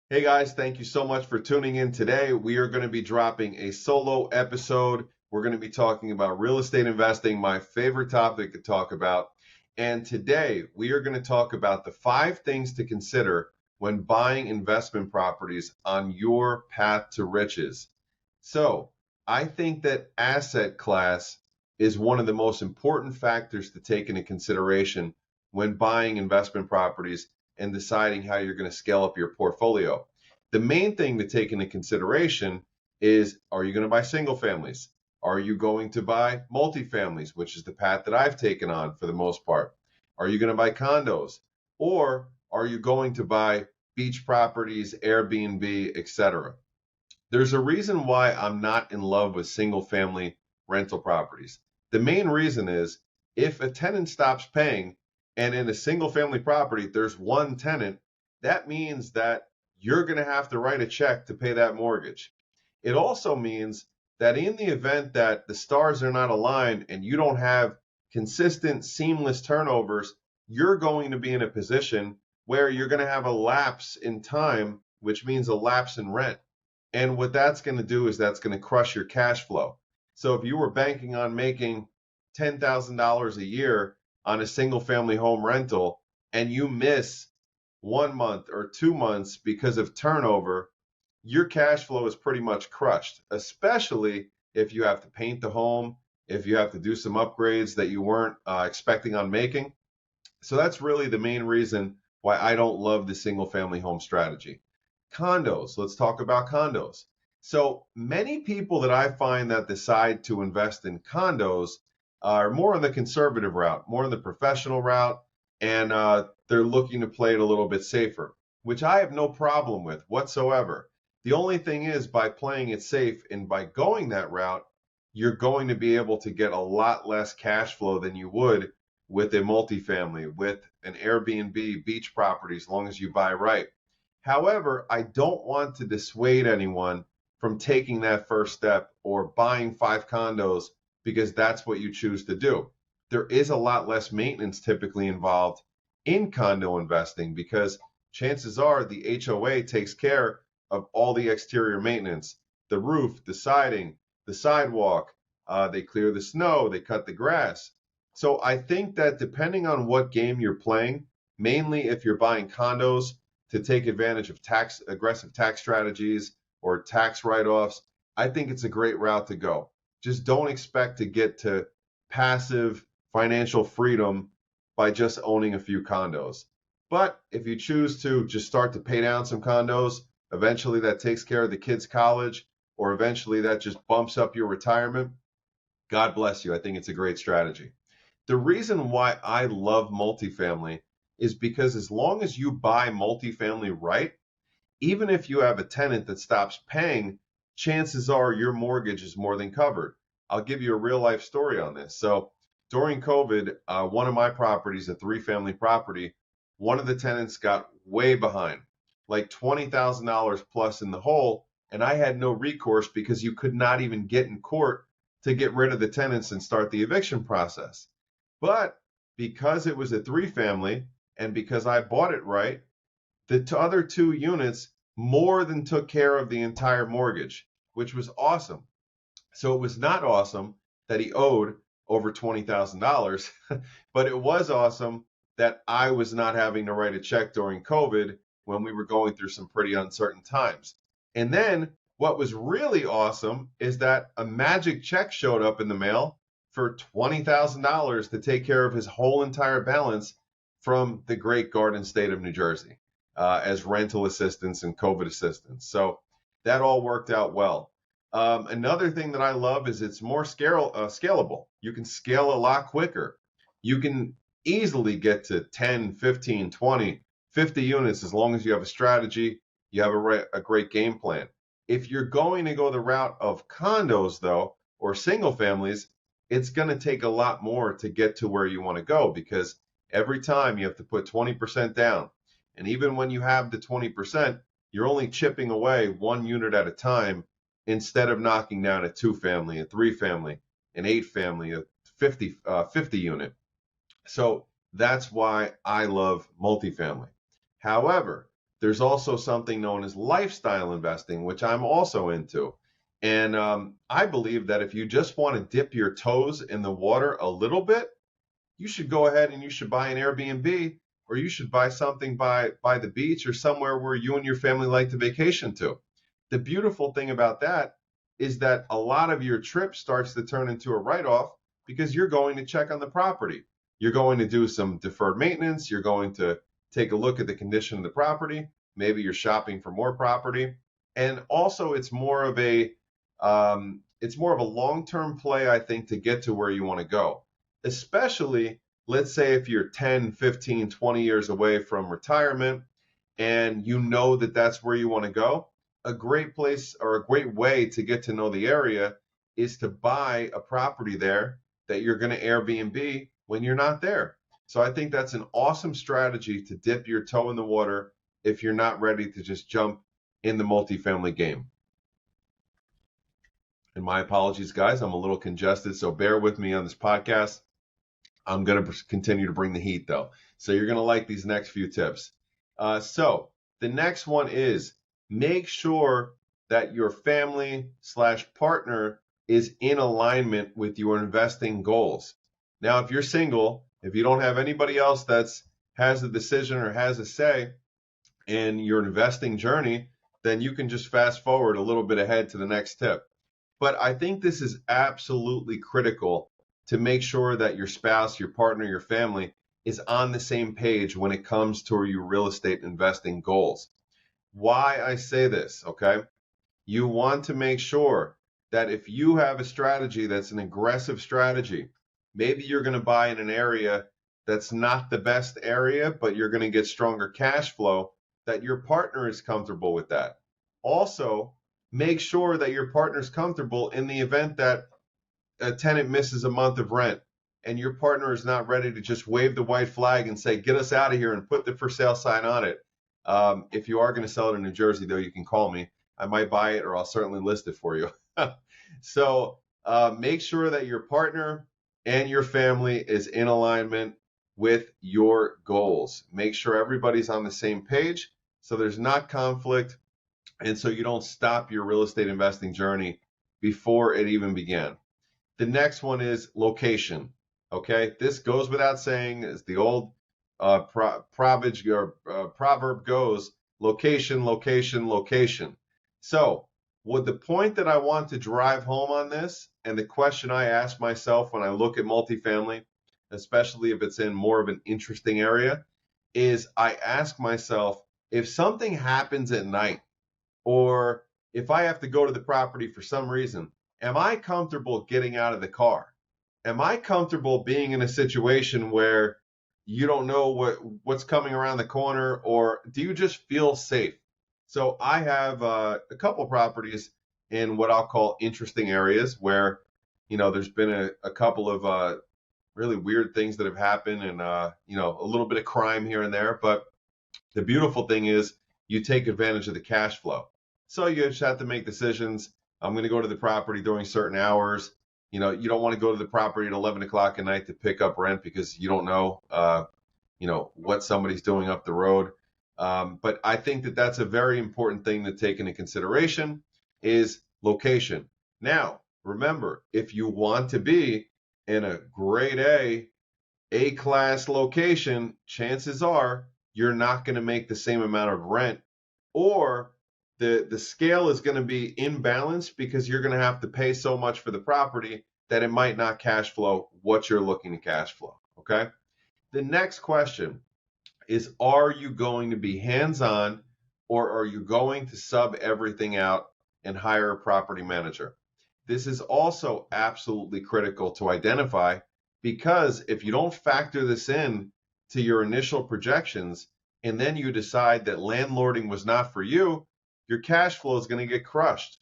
Hey guys, thank you so much for tuning in today. We are going to be dropping a solo episode. We're going to be talking about real estate investing, my favorite topic to talk about. And today we are going to talk about the 5 things to consider when buying investment properties on your path to riches. So, I think that asset class is one of the most important factors to take into consideration when buying investment properties and deciding how you're going to scale up your portfolio. The main thing to take into consideration is, are you going to buy single families? Are you going to buy multifamilies, which is the path that I've taken on for the most part? Are you going to buy condos? Or are you going to buy beach properties, Airbnb, etc.? There's a reason why I'm not in love with single family rental properties. The main reason is, if a tenant stops paying and in a single family property there's one tenant, that means that you're going to have to write a check to pay that mortgage. It also means that in the event that the stars are not aligned and you don't have consistent, seamless turnovers, you're going to be in a position where you're going to have a lapse in time, which means a lapse in rent. And what that's going to do is that's going to crush your cash flow. So if you were banking on making $10,000 a year on a single family home rental and you miss 1 month or 2 months because of turnover, your cash flow is pretty much crushed, especially if you have to paint the home, if you have to do some upgrades that you weren't expecting on making. So that's really the main reason why I don't love the single family home strategy. Condos, let's talk about condos. So many people that I find that decide to invest in condos are more on the conservative route, more on the professional route, and they're looking to play it a little bit safer, which I have no problem with whatsoever. The only thing is, by playing it safe and by going that route, you're going to be able to get a lot less cash flow than you would with a multifamily, with an Airbnb beach property, as long as you buy right. However, I don't want to dissuade anyone from taking that first step or buying 5 condos because that's what you choose to do. There is a lot less maintenance typically involved in condo investing because chances are the HOA takes care of all the exterior maintenance, the roof, the siding, the sidewalk, they clear the snow, they cut the grass. So I think that depending on what game you're playing, mainly if you're buying condos to take advantage of aggressive tax strategies or tax write-offs, I think it's a great route to go. Just don't expect to get to passive financial freedom by just owning a few condos. But if you choose to just start to pay down some condos, eventually that takes care of the kids' college, or eventually that just bumps up your retirement. God bless you. I think it's a great strategy. The reason why I love multifamily is because as long as you buy multifamily right, even if you have a tenant that stops paying, chances are your mortgage is more than covered. I'll give you a real life story on this. So during COVID, one of my properties, a 3 family property, one of the tenants got way behind, like $20,000 plus in the hole. And I had no recourse because you could not even get in court to get rid of the tenants and start the eviction process. But because it was a 3 family and because I bought it right, the other 2 units more than took care of the entire mortgage, which was awesome. So it was not awesome that he owed over $20,000, but it was awesome that I was not having to write a check during COVID when we were going through some pretty uncertain times. And then what was really awesome is that a magic check showed up in the mail for $20,000 to take care of his whole entire balance from the great Garden State of New Jersey as rental assistance and COVID assistance. So that all worked out well. Another thing that I love is it's more scalable. You can scale a lot quicker. You can easily get to 10, 15, 20, 50 units as long as you have a strategy, you have a great game plan. If you're going to go the route of condos, though, or single families, it's going to take a lot more to get to where you want to go because every time you have to put 20% down. And even when you have the 20%, you're only chipping away 1 unit at a time instead of knocking down a 2 family, a 3 family, an 8 family, a 50 unit. So that's why I love multifamily. However, there's also something known as lifestyle investing, which I'm also into. And I believe that if you just want to dip your toes in the water a little bit, you should go ahead and you should buy an Airbnb, or you should buy something by the beach or somewhere where you and your family like to vacation to. The beautiful thing about that is that a lot of your trip starts to turn into a write-off because you're going to check on the property. You're going to do some deferred maintenance. You're going to take a look at the condition of the property. Maybe you're shopping for more property. And also it's more of a long-term play, I think, to get to where you want to go. Especially, let's say if you're 10, 15, 20 years away from retirement and you know that that's where you want to go, a great place or a great way to get to know the area is to buy a property there that you're going to Airbnb when you're not there. So I think that's an awesome strategy to dip your toe in the water if you're not ready to just jump in the multifamily game. And my apologies, guys, I'm a little congested, so bear with me on this podcast. I'm going to continue to bring the heat, though. So you're going to like these next few tips. So the next one is make sure that your family/partner is in alignment with your investing goals. Now, if you're single, if you don't have anybody else that's has a decision or has a say in your investing journey, then you can just fast forward a little bit ahead to the next tip. But I think this is absolutely critical to make sure that your spouse, your partner, your family is on the same page when it comes to your real estate investing goals. Why I say this, okay? You want to make sure that if you have a strategy that's an aggressive strategy, maybe you're going to buy in an area that's not the best area, but you're going to get stronger cash flow, that your partner is comfortable with that. Also, make sure that your partner's comfortable in the event that a tenant misses a month of rent and your partner is not ready to just wave the white flag and say, get us out of here and put the for sale sign on it. If you are going to sell it in New Jersey, though, you can call me. I might buy it, or I'll certainly list it for you. So make sure that your partner and your family is in alignment with your goals. Make sure everybody's on the same page so there's not conflict, and so you don't stop your real estate investing journey before it even began. The next one is location. Okay, this goes without saying, as the old proverb goes, location, location, location. So, the point that I want to drive home on this, and the question I ask myself when I look at multifamily, especially if it's in more of an interesting area, is I ask myself, if something happens at night, or if I have to go to the property for some reason, am I comfortable getting out of the car? Am I comfortable being in a situation where you don't know what's coming around the corner, or do you just feel safe? So I have a couple properties in what I'll call interesting areas where, there's been a couple of really weird things that have happened, and a little bit of crime here and there. But the beautiful thing is you take advantage of the cash flow. So you just have to make decisions. I'm going to go to the property during certain hours. You don't want to go to the property at 11 o'clock at night to pick up rent because you don't know, what somebody's doing up the road. But I think that that's a very important thing to take into consideration is location. Now, remember, if you want to be in a grade A-class location, chances are you're not going to make the same amount of rent, or the scale is going to be imbalanced because you're going to have to pay so much for the property that it might not cash flow what you're looking to cash flow, okay? The next question is, are you going to be hands-on, or are you going to sub everything out and hire a property manager? This is also absolutely critical to identify, because if you don't factor this in to your initial projections and then you decide that landlording was not for you, your cash flow is going to get crushed.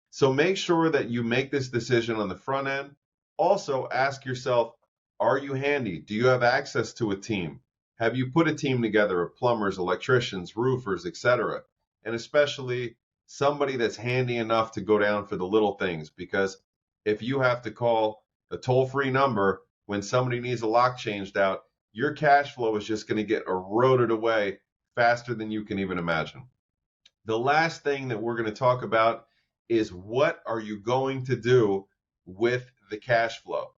So make sure that you make this decision on the front end. Also ask yourself, are you handy? Do you have access to a team? Have you put a team together of plumbers, electricians, roofers, etc.? And especially somebody that's handy enough to go down for the little things, because if you have to call a toll-free number when somebody needs a lock changed out, your cash flow is just going to get eroded away faster than you can even imagine. The last thing that we're going to talk about is what are you going to do with the cash flow?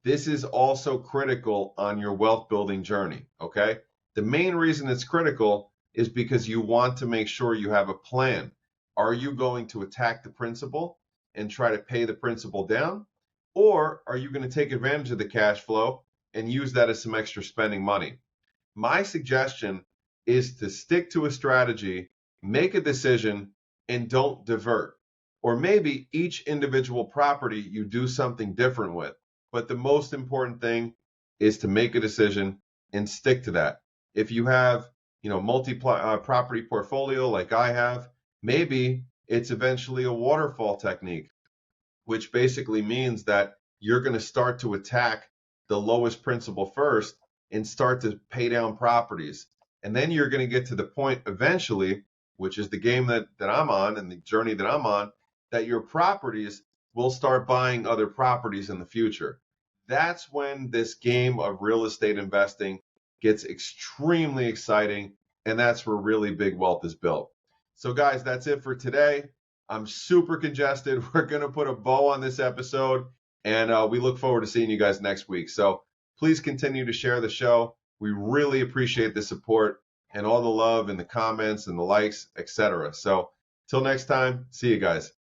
This is also critical on your wealth building journey, okay? The main reason it's critical is because you want to make sure you have a plan. Are you going to attack the principal and try to pay the principal down? Or are you going to take advantage of the cash flow and use that as some extra spending money? My suggestion is to stick to a strategy, make a decision, and don't divert. Or maybe each individual property you do something different with. But the most important thing is to make a decision and stick to that. If you have, multi-property portfolio like I have, maybe it's eventually a waterfall technique, which basically means that you're going to start to attack the lowest principal first and start to pay down properties. And then you're going to get to the point eventually, which is the game that I'm on and the journey that I'm on, that your properties will start buying other properties in the future. That's when this game of real estate investing gets extremely exciting, and that's where really big wealth is built. So guys, that's it for today. I'm super congested. We're going to put a bow on this episode, and we look forward to seeing you guys next week. So please continue to share the show. We really appreciate the support and all the love and the comments and the likes, etc. So till next time, see you guys.